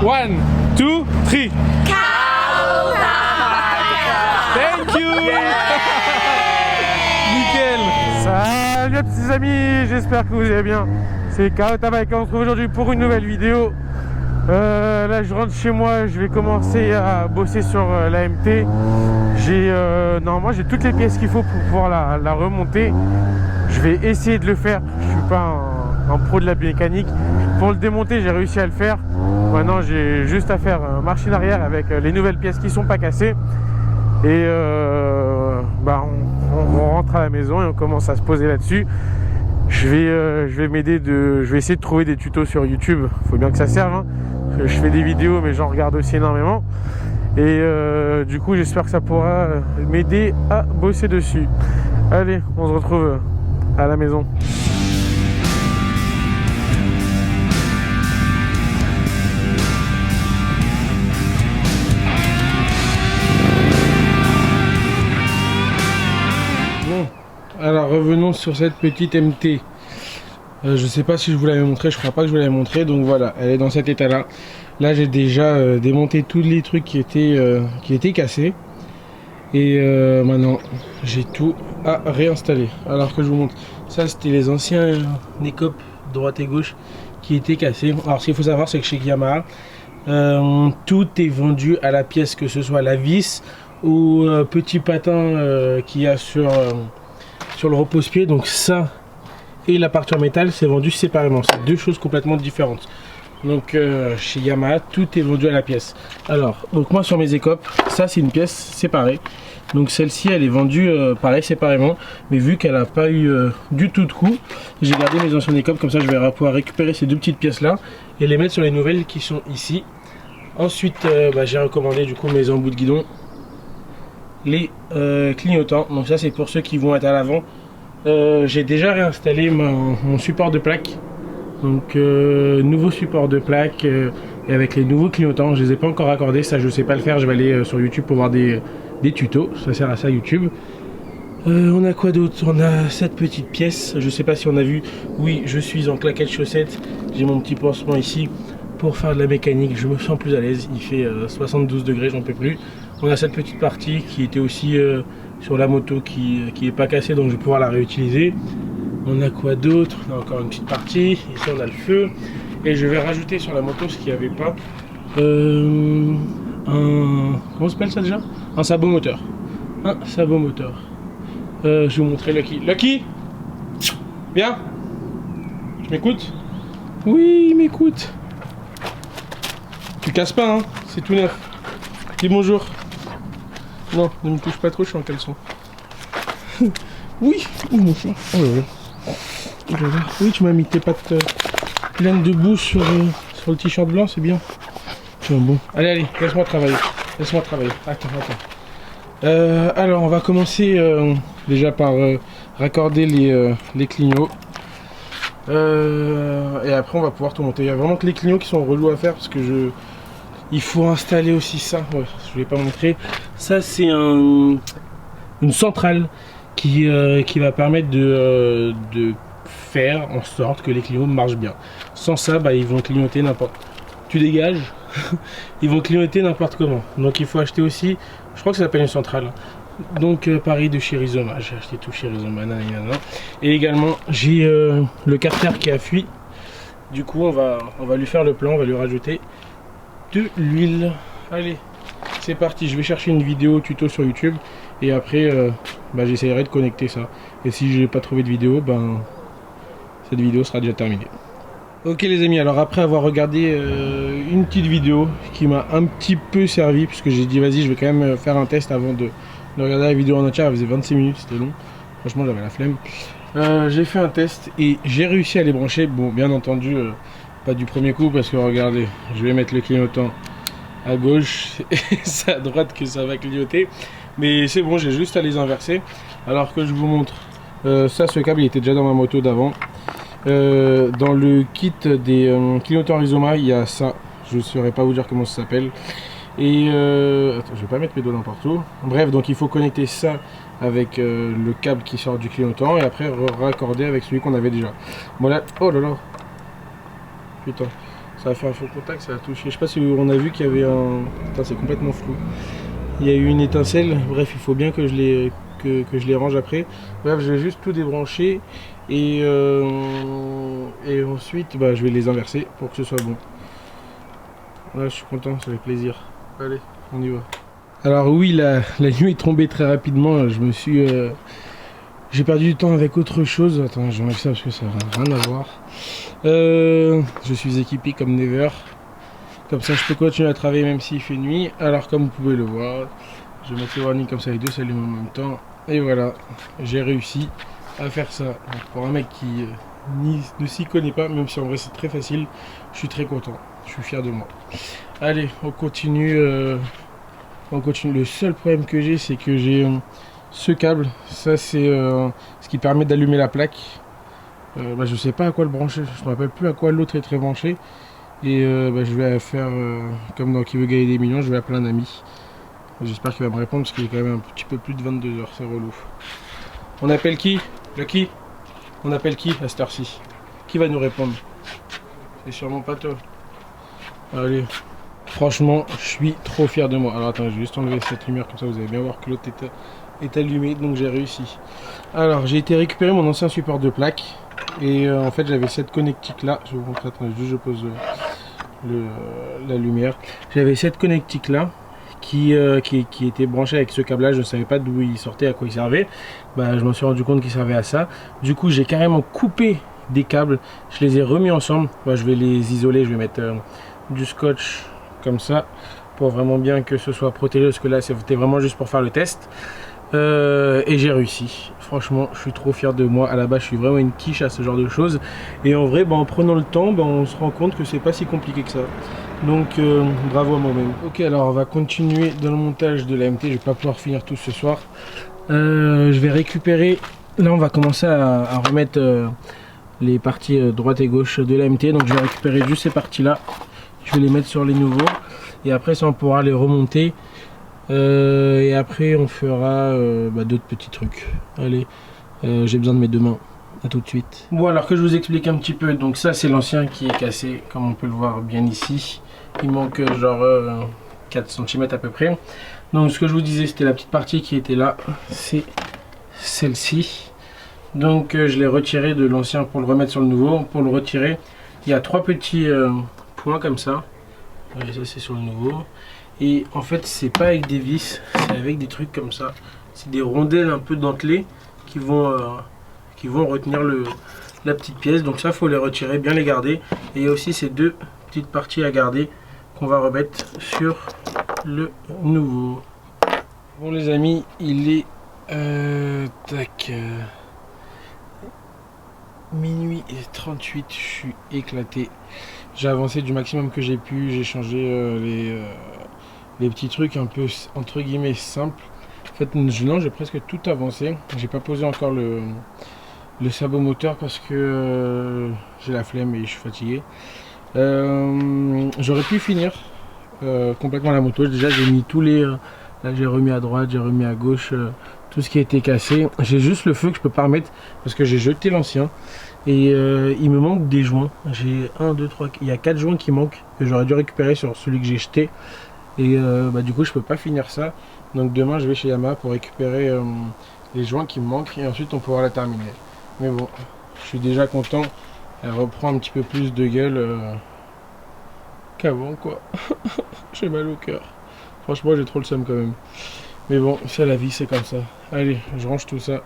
1, 2, 3. Thank you. Nickel. Salut les petits amis, j'espère que vous allez bien. C'est Carotta Bike, on se retrouve aujourd'hui pour une nouvelle vidéo. Là je rentre chez moi, je vais commencer à bosser sur la MT. Normalement j'ai toutes les pièces qu'il faut pour pouvoir la remonter. Je vais essayer de le faire, je suis pas un pro de la mécanique. Pour le démonter j'ai réussi à le faire. Maintenant j'ai juste à faire machine arrière avec les nouvelles pièces qui sont pas cassées. Et on rentre à la maison et on commence à se poser là-dessus. Je vais essayer de trouver des tutos sur YouTube. Faut bien que ça serve, hein. Je fais des vidéos mais j'en regarde aussi énormément. Et du coup j'espère que ça pourra m'aider à bosser dessus. Allez, on se retrouve à la maison. Alors revenons sur cette petite MT. Je sais pas si je vous l'avais montré, je crois pas que je vous l'avais montré, donc voilà, elle est dans cet état là. Là j'ai déjà démonté tous les trucs qui étaient cassés. Et maintenant j'ai tout à réinstaller. Alors que je vous montre, ça c'était les anciens Nekop droite et gauche qui étaient cassés. Alors ce qu'il faut savoir c'est que chez Yamaha, tout est vendu à la pièce, que ce soit la vis ou petit patin qu'il y a sur le repose-pied. Donc ça et la partie en métal c'est vendu séparément, c'est deux choses complètement différentes. Donc chez Yamaha tout est vendu à la pièce. Alors donc moi sur mes écopes, ça c'est une pièce séparée, donc celle-ci elle est vendue pareil séparément, mais vu qu'elle n'a pas eu du tout de coup, j'ai gardé mes anciennes écopes, comme ça je vais pouvoir récupérer ces deux petites pièces là et les mettre sur les nouvelles qui sont ici. Ensuite j'ai recommandé du coup mes embouts de guidon, les clignotants, donc ça c'est pour ceux qui vont être à l'avant. J'ai déjà réinstallé mon support de plaque, donc nouveau support de plaque et avec les nouveaux clignotants. Je les ai pas encore raccordés, ça je sais pas le faire, je vais aller sur YouTube pour voir des tutos, ça sert à ça YouTube. On a quoi d'autre? On a cette petite pièce, je sais pas si on a vu, oui je suis en claquette chaussette, j'ai mon petit pansement ici pour faire de la mécanique, je me sens plus à l'aise, il fait 72 degrés, j'en peux plus. On a cette petite partie qui était aussi sur la moto qui est pas cassée, donc je vais pouvoir la réutiliser. On a quoi d'autre? On a encore une petite partie, ici on a le feu. Et je vais rajouter sur la moto ce qu'il n'y avait pas. Comment s'appelle ça déjà? Un sabot moteur. Un sabot moteur. Je vais vous montrer Lucky. Lucky! Viens! Tu m'écoutes? Oui, il m'écoute. Tu casses pas, hein? C'est tout neuf. Dis bonjour. Non, ne me touche pas trop, je suis en caleçon. Oui, mon chat. Oh là là. Oui, tu m'as mis tes pattes pleines de boue sur le t-shirt blanc, c'est bien. Bon, allez, laisse-moi travailler. Laisse-moi travailler. Attends. Alors, on va commencer déjà par raccorder les clignots. Et après, on va pouvoir tout monter. Il y a vraiment que les clignots qui sont relous à faire parce que il faut installer aussi ça. Ouais, je ne vais pas montrer. Ça, c'est une centrale qui va permettre de faire en sorte que les clignots marchent bien. Sans ça, ils vont clignoter n'importe. Tu dégages. Ils vont clignoter n'importe comment. Donc il faut acheter aussi, je crois que ça s'appelle une centrale. Donc pareil de chez Rizoma. J'ai acheté tout chez Rizoma. Et également j'ai le carter qui a fui. Du coup on va lui faire le plan, on va lui rajouter de l'huile. Allez, c'est parti. Je vais chercher une vidéo tuto sur YouTube et après j'essaierai de connecter ça. Et si je n'ai pas trouvé de vidéo, cette vidéo sera déjà terminée. Ok les amis, alors après avoir regardé une petite vidéo qui m'a un petit peu servi, puisque j'ai dit vas-y je vais quand même faire un test avant de regarder la vidéo en entière. Elle faisait 26 minutes, c'était long, franchement j'avais la flemme. J'ai fait un test et j'ai réussi à les brancher. Bon, bien entendu pas du premier coup, parce que regardez, je vais mettre le clignotant à gauche et c'est à droite que ça va clignoter, mais c'est bon, j'ai juste à les inverser. Alors que je vous montre ça, ce câble il était déjà dans ma moto d'avant. Dans le kit des clignotants Rizoma, il y a ça. Je ne saurais pas vous dire comment ça s'appelle. Et attends, je vais pas mettre mes doigts n'importe où. Bref, donc il faut connecter ça avec le câble qui sort du clignotant et après raccorder avec celui qu'on avait déjà. Bon là, oh là là, putain, Ça a fait un faux contact, ça a touché. Je sais pas si on a vu qu'il y avait un... Putain, c'est complètement flou. Il y a eu une étincelle. Bref, il faut bien que je les range après. Bref, je vais juste tout débrancher. Et ensuite, bah, je vais les inverser pour que ce soit bon. Là, je suis content, ça fait plaisir. Allez, on y va. Alors oui, la nuit est tombée très rapidement. Je me suis... J'ai perdu du temps avec autre chose. Attends, j'enlève ça parce que ça n'a rien à voir. Je suis équipé comme never. Comme ça, je peux continuer à travailler même s'il fait nuit. Alors, comme vous pouvez le voir, je vais mettre le warning comme ça, les deux s'allument en même temps. Et voilà, j'ai réussi à faire ça. Donc, pour un mec qui ne s'y connaît pas, même si en vrai c'est très facile, je suis très content. Je suis fier de moi. Allez, on continue. On continue. Le seul problème que j'ai, c'est que j'ai ce câble. Ça, c'est ce qui permet d'allumer la plaque. Bah, je sais pas à quoi le brancher. Je me rappelle plus à quoi l'autre est très branché. Et bah, je vais faire comme dans Qui veut gagner des millions. Je vais appeler un ami. J'espère qu'il va me répondre parce qu'il est quand même un petit peu plus de 22 h. C'est relou. On appelle qui? Lucky? On appelle qui à cette heure-ci? Qui va nous répondre? C'est sûrement pas toi. Allez. Franchement, je suis trop fier de moi. Alors attends, je vais juste enlever cette lumière comme ça vous allez bien voir que l'autre est allumé. Donc j'ai réussi. Alors j'ai été récupérer mon ancien support de plaque. Et en fait j'avais cette connectique là. Je vais vous montrer, attends, juste je pose la lumière. J'avais cette connectique là qui était branchée avec ce câblage. Je ne savais pas d'où il sortait, à quoi il servait. Bah, je m'en suis rendu compte qu'il servait à ça. Du coup j'ai carrément coupé des câbles. Je les ai remis ensemble. Bah, je vais les isoler. Je vais mettre du scotch comme ça pour vraiment bien que ce soit protégé, parce que là c'était vraiment juste pour faire le test. Et j'ai réussi. Franchement, je suis trop fier de moi. À la base, je suis vraiment une quiche à ce genre de choses. Et en vrai, bah, en prenant le temps, bah, on se rend compte que c'est pas si compliqué que ça. Donc, bravo à moi-même. Ok, alors on va continuer dans le montage de l'AMT. Je vais pas pouvoir finir tout ce soir. Je vais récupérer. Là, on va commencer à remettre les parties droite et gauche de l'AMT. Donc, je vais récupérer juste ces parties-là. Je vais les mettre sur les nouveaux. Et après, ça, on pourra les remonter. Et après on fera d'autres petits trucs. Allez, j'ai besoin de mes deux mains. À tout de suite. Bon, alors que je vous explique un petit peu. Donc ça c'est l'ancien qui est cassé, comme on peut le voir bien ici. Il manque genre 4 cm à peu près. Donc ce que je vous disais, c'était la petite partie qui était là. C'est celle-ci. Donc je l'ai retiré de l'ancien pour le remettre sur le nouveau. Pour le retirer, il y a 3 petits points comme ça. Et ça c'est sur le nouveau. Et en fait c'est pas avec des vis, c'est avec des trucs comme ça. C'est des rondelles un peu dentelées qui vont retenir la petite pièce. Donc ça faut les retirer, bien les garder. Et il y a aussi ces deux petites parties à garder qu'on va remettre sur le nouveau. Bon les amis, il est minuit et 38, je suis éclaté. J'ai avancé du maximum que j'ai pu, j'ai changé les petits trucs un peu entre guillemets simples. En fait non, j'ai presque tout avancé. J'ai pas posé encore le sabot moteur parce que j'ai la flemme et je suis fatigué. J'aurais pu finir complètement la moto. Déjà j'ai mis tous les... là j'ai remis à droite, j'ai remis à gauche tout ce qui a été cassé. J'ai juste le feu que je peux pas remettre parce que j'ai jeté l'ancien. Et il me manque des joints. J'ai 1, 2, 3, il y a 4 joints qui manquent que j'aurais dû récupérer sur celui que j'ai jeté. Et du coup je peux pas finir ça. Donc demain je vais chez Yamaha pour récupérer les joints qui me manquent et ensuite on pourra la terminer. Mais bon, je suis déjà content. Elle reprend un petit peu plus de gueule qu'avant quoi. J'ai mal au cœur. Franchement j'ai trop le seum quand même. Mais bon, c'est la vie, c'est comme ça. Allez, je range tout ça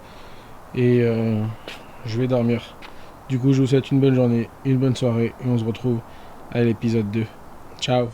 et je vais dormir. Du coup je vous souhaite une bonne journée, une bonne soirée et on se retrouve à l'épisode 2. Ciao.